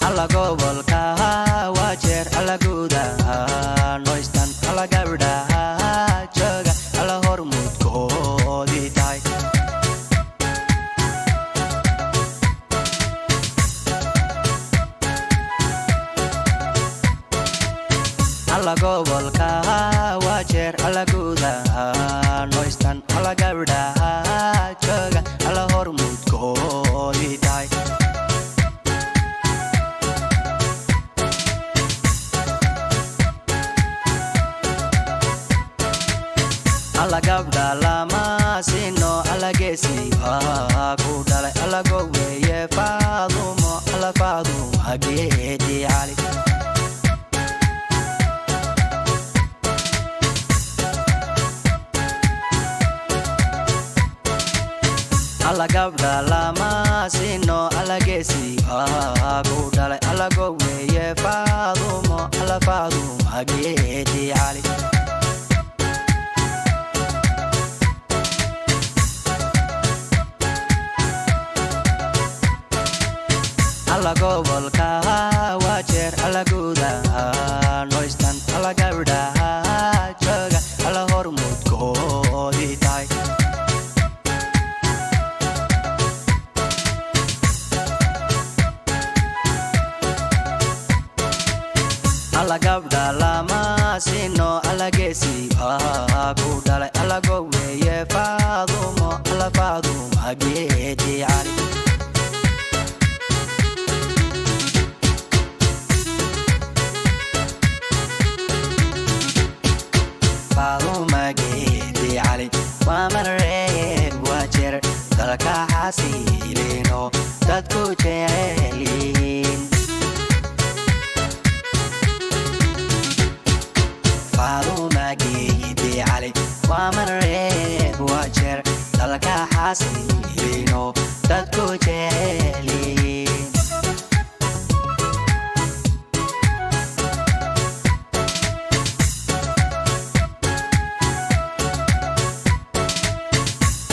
alla gobolka waa jeer alla guudaha noystan alla gabdhaha jooga alla hormuudkoodii tahay alla gobolka waa jeer alla guudaha noystan alla gabdhaha jooga alla hormuudkoodii tahay alla gabdha lama sino alla geesiba ku dhalay alla goweeye faadumo alla faaduma geedi cali alla gabdha lama sino alla geesiba ku dhalay alla goweeye faadumo alla faaduma geedi cali alla gobolka waa jeer alla guudaha noystan alla gabdhaha jooga alla hormuudkoodii tahay alla gabdha lama sino alla geesiba ku dhalay alla goweeye faadumo alla faaduma geedi cali faaduma geedi cali waa mareeg waa jeer dalka xasiilino dadku jecelyihiin faaduma geedi cali waa mareeg waa jeer dalka xasiilino dadku jecelyihiin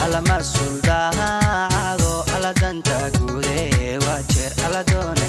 alla mas-uul daacado alla danta guude waa jeer alla doona